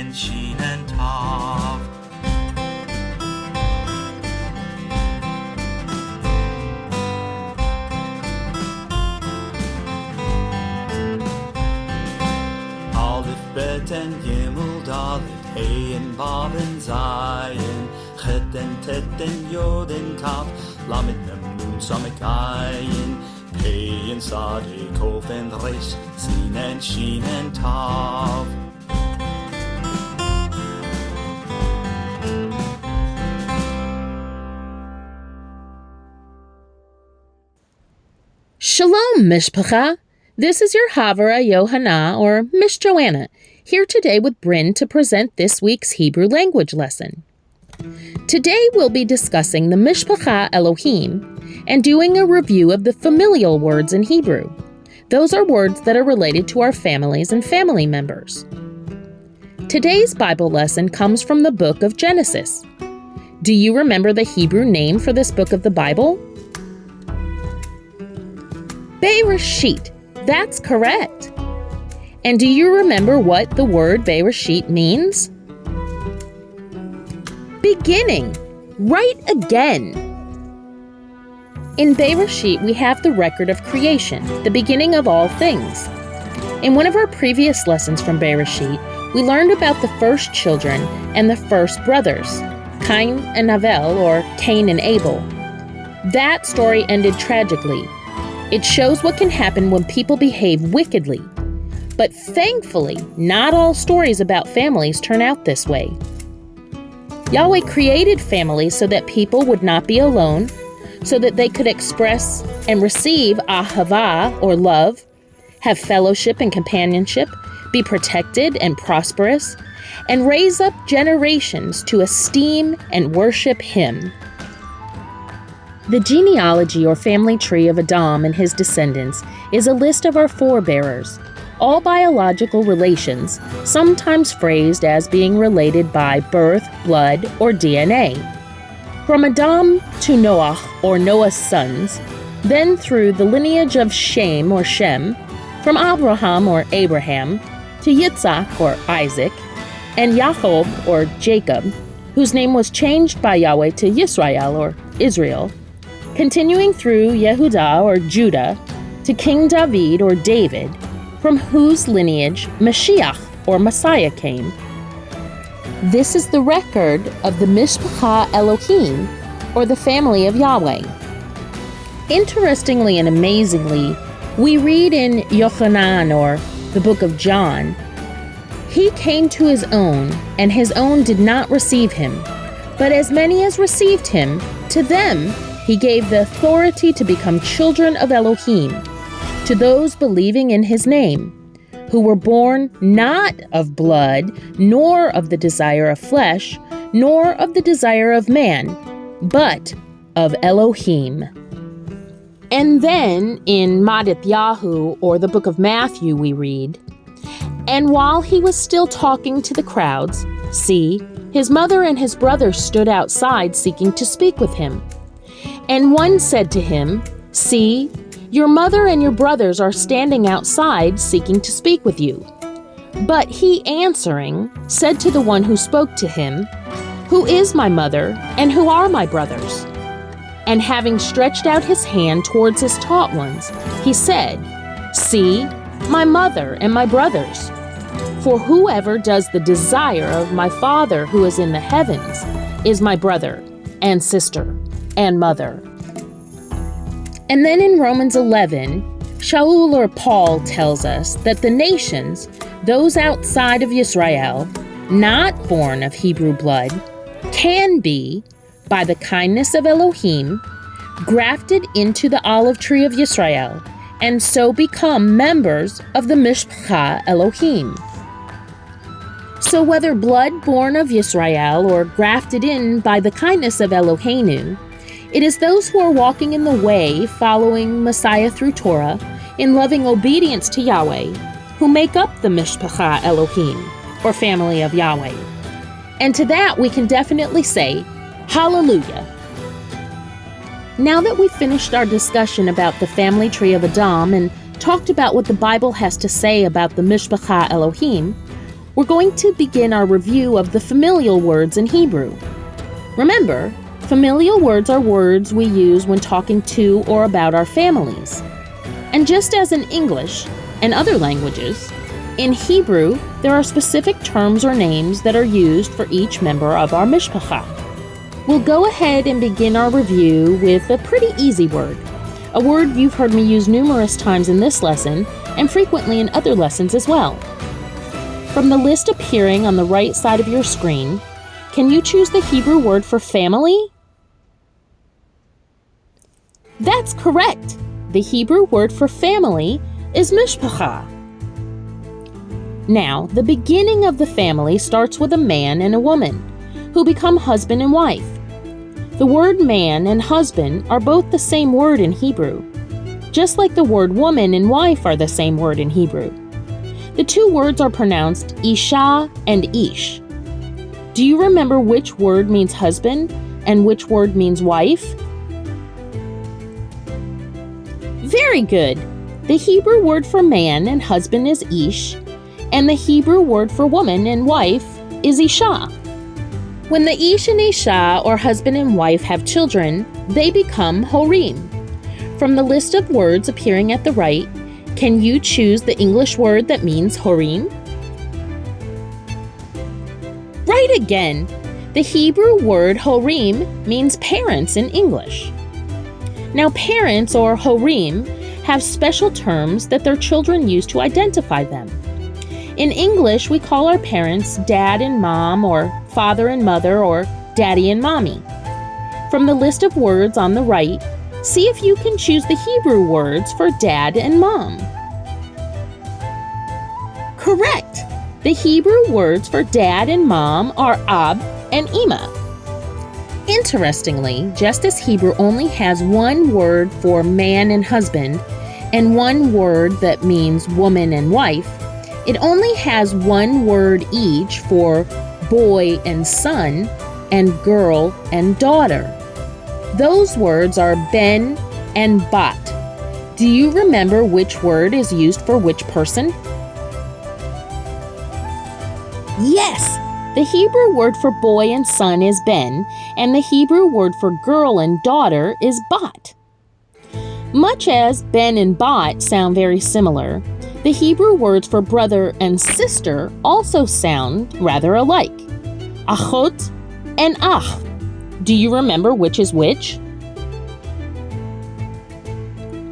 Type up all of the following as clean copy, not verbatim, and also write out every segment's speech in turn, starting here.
and Shin and Tav. Aleph, Bet, and Gimel, Dalet, Hey, and Vav, and Zayin, Chet, and Tet, and Yod, and Tav, Lamed, Nun, Samek, Ayin, Pei, and Sade, Kof, and Resh, Sin, and Shin, and Tav. Shalom, Mishpacha. This is your Havara Yohana, or Miss Joanna, here today with Bryn to present this week's Hebrew language lesson. Today we'll be discussing the Mishpacha Elohim and doing a review of the familial words in Hebrew. Those are words that are related to our families and family members. Today's Bible lesson comes from the book of Genesis. Do you remember the Hebrew name for this book of the Bible? Bereshit. That's correct. And do you remember what the word Bereshit means? Beginning. Right again. In Bereshit, we have the record of creation, the beginning of all things. In one of our previous lessons from Bereshit, we learned about the first children and the first brothers, Cain and Abel, or Cain and Abel. That story ended tragically. It shows what can happen when people behave wickedly. But thankfully, not all stories about families turn out this way. Yahweh created families so that people would not be alone, so that they could express and receive ahava, or love, have fellowship and companionship, be protected and prosperous, and raise up generations to esteem and worship Him. The genealogy or family tree of Adam and his descendants is a list of our forebearers, all biological relations, sometimes phrased as being related by birth, blood, or DNA. From Adam to Noah, or Noah's sons, then through the lineage of Shem, or Shem, from Abraham, or Abraham, to Yitzhak, or Isaac, and Jacob, or Jacob, whose name was changed by Yahweh to Yisrael, or Israel, continuing through Yehudah, or Judah, to King David, or David, from whose lineage Mashiach, or Messiah, came. This is the record of the Mishpacha Elohim, or the family of Yahweh. Interestingly and amazingly, we read in Yochanan, or the book of John, "He came to his own, and his own did not receive him. But as many as received him, to them He gave the authority to become children of Elohim, to those believing in His name, who were born not of blood, nor of the desire of flesh, nor of the desire of man, but of Elohim." And then in Matityahu, or the book of Matthew, we read, "And while he was still talking to the crowds, see, his mother and his brothers stood outside seeking to speak with him. And one said to him, 'See, your mother and your brothers are standing outside seeking to speak with you.' But he answering said to the one who spoke to him, 'Who is my mother and who are my brothers?' And having stretched out his hand towards his taught ones, he said, 'See, my mother and my brothers. For whoever does the desire of my Father who is in the heavens is my brother and sister and mother.'" And then in Romans 11, Shaul, or Paul, tells us that the nations, those outside of Yisrael, not born of Hebrew blood, can be, by the kindness of Elohim, grafted into the olive tree of Yisrael, and so become members of the Mishpacha Elohim. So whether blood born of Yisrael or grafted in by the kindness of Eloheinu, it is those who are walking in the way, following Messiah through Torah, in loving obedience to Yahweh, who make up the Mishpacha Elohim, or family of Yahweh. And to that we can definitely say, Hallelujah. Now that we've finished our discussion about the family tree of Adam and talked about what the Bible has to say about the Mishpacha Elohim, we're going to begin our review of the familial words in Hebrew. Remember, familial words are words we use when talking to or about our families. And just as in English and other languages, in Hebrew, there are specific terms or names that are used for each member of our mishpacha. We'll go ahead and begin our review with a pretty easy word, a word you've heard me use numerous times in this lesson and frequently in other lessons as well. From the list appearing on the right side of your screen, can you choose the Hebrew word for family? That's correct. The Hebrew word for family is mishpacha. Now, the beginning of the family starts with a man and a woman, who become husband and wife. The word man and husband are both the same word in Hebrew, just like the word woman and wife are the same word in Hebrew. The two words are pronounced isha and ish. Do you remember which word means husband and which word means wife? Very good. The Hebrew word for man and husband is ish, and the Hebrew word for woman and wife is isha. When the ish and isha, or husband and wife, have children, they become horim. From the list of words appearing at the right, can you choose the English word that means horim? Right again! The Hebrew word horim means parents in English. Now, parents, or horim, have special terms that their children use to identify them. In English, we call our parents dad and mom, or father and mother, or daddy and mommy. From the list of words on the right, see if you can choose the Hebrew words for dad and mom. Correct! The Hebrew words for dad and mom are ab and ima. Interestingly, just as Hebrew only has one word for man and husband, and one word that means woman and wife, it only has one word each for boy and son, and girl and daughter. Those words are ben and bat. Do you remember which word is used for which person? Yes! The Hebrew word for boy and son is ben, and the Hebrew word for girl and daughter is bat. Much as ben and bat sound very similar, the Hebrew words for brother and sister also sound rather alike. Achot and ach. Do you remember which is which?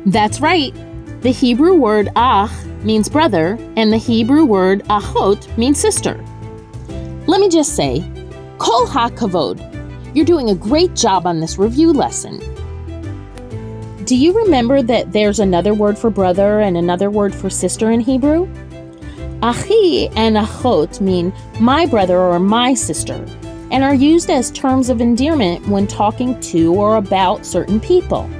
That's right. The Hebrew word ach means brother, and the Hebrew word achot means sister. Let me just say, kol ha-kavod. You're doing a great job on this review lesson. Do you remember that there's another word for brother and another word for sister in Hebrew? Achi and achot mean my brother or my sister, and are used as terms of endearment when talking to or about certain people.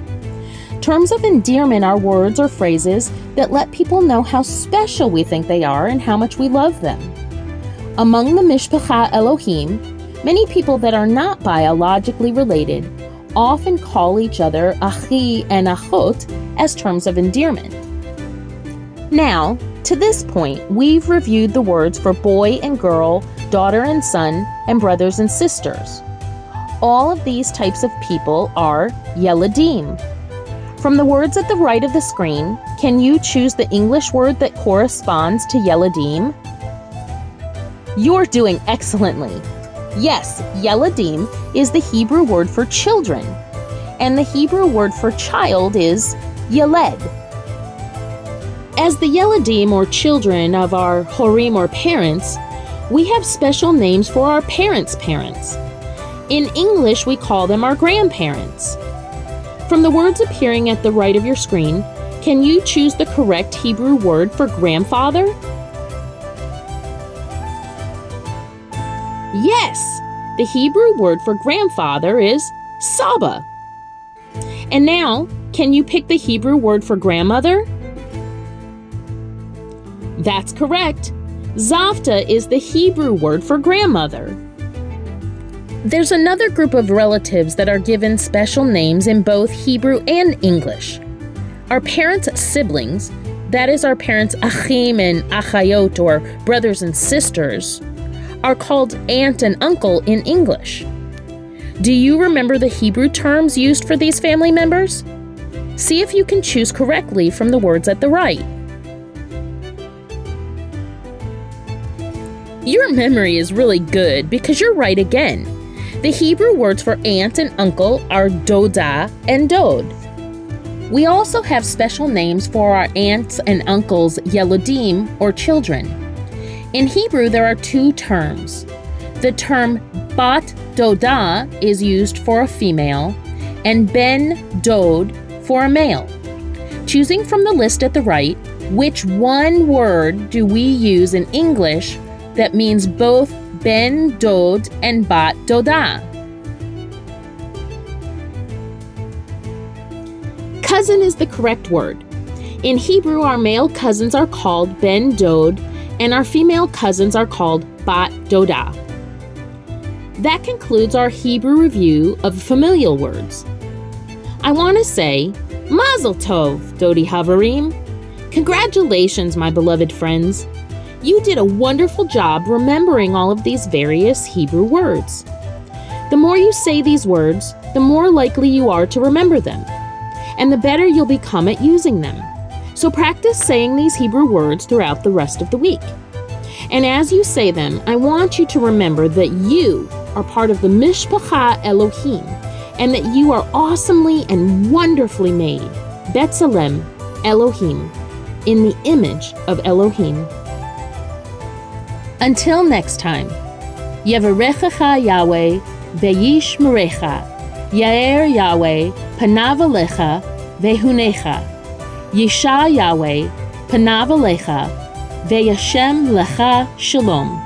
Terms of endearment are words or phrases that let people know how special we think they are and how much we love them. Among the Mishpacha Elohim, many people that are not biologically related often call each other Achi and Achot as terms of endearment. Now, to this point, we've reviewed the words for boy and girl, daughter and son, and brothers and sisters. All of these types of people are Yeladim. From the words at the right of the screen, can you choose the English word that corresponds to Yeladim? You're doing excellently. Yes, Yeladim is the Hebrew word for children, and the Hebrew word for child is Yeled. As the Yeladim, or children of our Horim, or parents, we have special names for our parents' parents. In English, we call them our grandparents. From the words appearing at the right of your screen, can you choose the correct Hebrew word for grandfather? Yes, the Hebrew word for grandfather is Saba. And now, can you pick the Hebrew word for grandmother? That's correct. Zavta is the Hebrew word for grandmother. There's another group of relatives that are given special names in both Hebrew and English. Our parents' siblings, that is, our parents' achim and achayot, or brothers and sisters, are called aunt and uncle in English. Do you remember the Hebrew terms used for these family members? See if you can choose correctly from the words at the right. Your memory is really good because you're right again. The Hebrew words for aunt and uncle are doda and dod. We also have special names for our aunts and uncles, yelodim, or children. In Hebrew, there are two terms. The term bat doda is used for a female, and ben dod for a male. Choosing from the list at the right, which one word do we use in English that means both ben dod and bat doda? Cousin is the correct word. In Hebrew, our male cousins are called ben dod, and our female cousins are called bat doda. That concludes our Hebrew review of familial words. I want to say, Mazel Tov, Dodi Havarim. Congratulations, my beloved friends. You did a wonderful job remembering all of these various Hebrew words. The more you say these words, the more likely you are to remember them, and the better you'll become at using them. So practice saying these Hebrew words throughout the rest of the week. And as you say them, I want you to remember that you are part of the Mishpacha Elohim, and that you are awesomely and wonderfully made, B'Tselem Elohim, in the image of Elohim. Until next time, Yevarechecha Yahweh, Ve'yishmerecha, Yair Yahweh, Panav Alecha, Ve'hunecha, Yisha Yahweh, Panav Alecha, Ve'yashem Lecha Shalom.